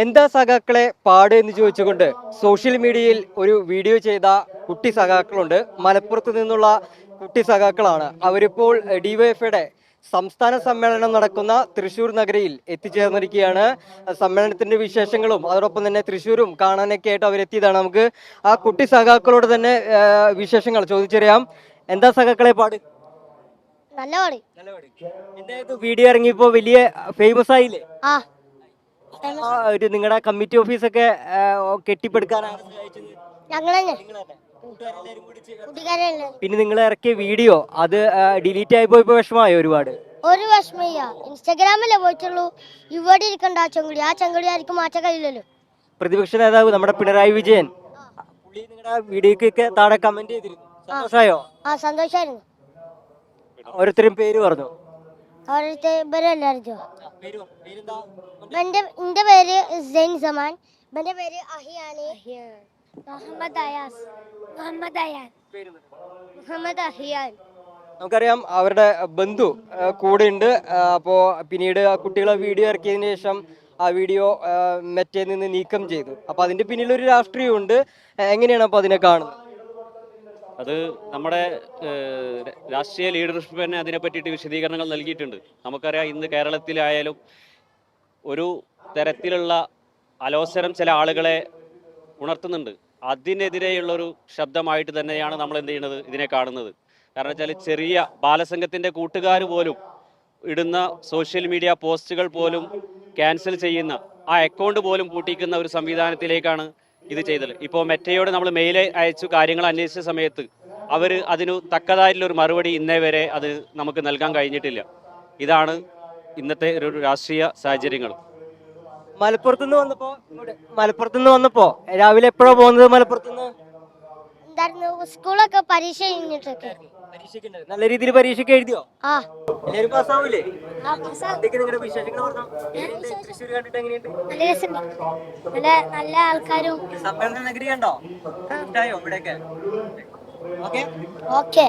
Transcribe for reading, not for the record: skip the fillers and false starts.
എന്താ സഖാക്കളെ പാട് എന്ന് ചോദിച്ചുകൊണ്ട് സോഷ്യൽ മീഡിയയിൽ ഒരു വീഡിയോ ചെയ്ത കുട്ടി സഖാക്കളുണ്ട്. മലപ്പുറത്ത് നിന്നുള്ള കുട്ടി സഖാക്കളാണ്. അവരിപ്പോൾ ഡിവൈഎഫ്ഐയുടെ സംസ്ഥാന സമ്മേളനം നടക്കുന്ന തൃശൂർ നഗരിയിൽ എത്തിച്ചേർന്നിരിക്കുകയാണ്. സമ്മേളനത്തിന്റെ വിശേഷങ്ങളും അതോടൊപ്പം തന്നെ തൃശ്ശൂരും കാണാനൊക്കെ ആയിട്ട് അവരെത്തിയതാണ്. നമുക്ക് ആ കുട്ടി സഖാക്കളോട് തന്നെ വിശേഷങ്ങൾ ചോദിച്ചറിയാം. എന്താ സഖാക്കളെ പാട്? നല്ല പാട്. എന്തായത് വീഡിയോ ഇറങ്ങിയപ്പോ വലിയ ഫേമസ് ആയില്ലേ? ആ ഒരു നിങ്ങളുടെ കമ്മിറ്റി ഓഫീസൊക്കെ കെട്ടിപ്പടുക്കാനാണ് സഹായിച്ചത്? ഞങ്ങൾ തന്നെ നിങ്ങൾ തന്നെ? കൂട്ടുകാരെല്ലാരും കൂടി കുട്ടിക്കാരല്ലേ. പിന്നെ നിങ്ങൾ ഇറക്കിയ വീഡിയോ അത് ഡിലീറ്റ് ആയി പോയപ്പോ വിഷമമായോ ഒരുപാട്? ഒരു വിഷമയ്യ. ഇൻസ്റ്റാഗ്രാമിലേ പോയിട്ടുള്ളൂ. ഇവിടെ ഇരിക്കണ്ട ആ ചെങ്കുടി ആയിരിക്കും മാറ്റാൻ കഴിയില്ലല്ലോ. പ്രതിപക്ഷ നേതാവ് നമ്മുടെ പിണറായി വിജയൻ പുള്ളി നിങ്ങളുടെ വീഡിയോക്കൊക്കെ താഴെ കമന്റ് ചെയ്തിരുന്നു. സന്തോഷമായോ? ആ സന്തോഷായിരുന്നു. ഓരോരുത്തരും പേര് പറഞ്ഞു. അവരുടെ ഇവരെല്ലാരും എന്റെ പേര് സൈൻ സമാൻ, എന്റെ പേര് അഹിയാണ്, മുഹമ്മദ് അയാസ്, മുഹമ്മദ് അഹിയാൻ. നമുക്കറിയാം അവരുടെ ബന്ധു കൂടെ ഉണ്ട്. അപ്പോ പിന്നീട് ആ കുട്ടികളെ വീഡിയോ ഇറക്കിയതിനു ശേഷം ആ വീഡിയോ മെറ്റയിൽ നിന്ന് നീക്കം ചെയ്തു. അപ്പൊ അതിന്റെ പിന്നിലൊരു രാഷ്ട്രീയമുണ്ട്. എങ്ങനെയാണ് അപ്പൊ അതിനെ കാണുന്നത്? അത് നമ്മുടെ രാഷ്ട്രീയ ലീഡർഷിപ്പ് തന്നെ അതിനെ പറ്റിയിട്ട് വിശദീകരണങ്ങൾ നൽകിയിട്ടുണ്ട്. നമുക്കറിയാം ഇന്ന് കേരളത്തിലായാലും ഒരു തരത്തിലുള്ള അലോസരം ചില ആളുകളെ ഉണർത്തുന്നുണ്ട്. അതിനെതിരെയുള്ളൊരു ശബ്ദമായിട്ട് തന്നെയാണ് നമ്മൾ എന്ത് ചെയ്യുന്നത്, ഇതിനെ കാണുന്നത്. കാരണം വെച്ചാൽ ചെറിയ ബാലസംഘത്തിൻ്റെ കൂട്ടുകാർ പോലും ഇടുന്ന സോഷ്യൽ മീഡിയ പോസ്റ്റുകൾ പോലും ക്യാൻസൽ ചെയ്യുന്ന, ആ അക്കൗണ്ട് പോലും പൂട്ടിക്കുന്ന ഒരു സംവിധാനത്തിലേക്കാണ് ഇത് ചെയ്തത്. ഇപ്പോൾ മെറ്റയോട് നമ്മൾ മെയിൽ അയച്ചു കാര്യങ്ങൾ അന്വേഷിച്ച സമയത്ത് അവർ അതിനു തക്കതായിട്ടുള്ളൊരു മറുപടി ഇന്നേ വരെ അത് നമുക്ക് നൽകാൻ കഴിഞ്ഞിട്ടില്ല. ഇതാണ് ഇന്നത്തെ ഒരു രാഷ്ട്രീയ സാഹചര്യങ്ങൾ. മലപ്പുറത്തുനിന്ന് വന്നപ്പോ രാവിലെ എപ്പോഴാ പോകുന്നത്? മലപ്പുറത്തുനിന്ന് എന്തായിരുന്നു സ്കൂളൊക്കെ പരീക്ഷ കഴിഞ്ഞിട്ടൊക്കെ. നല്ല രീതിയിൽ പരീക്ഷയ്ക്ക് എഴുതിയോ? ആ എല്ലാവരും പാസ്സാവൂലേ? ആ, പാസ്സാവും. എന്തൊക്കെ നിങ്ങളുടെ വിശേഷങ്ങൾ പറഞ്ഞോ? തൃശ്ശൂർ കണ്ടിട്ട് എങ്ങനെയുണ്ട്? നല്ല രസമുണ്ട്. നല്ല ആൾക്കാരും. സമ്മേളന നഗരി കണ്ടോ? ഇഷ്ടായോ ഇവിടെയൊക്കെ? ഓക്കെ. ഓക്കെ.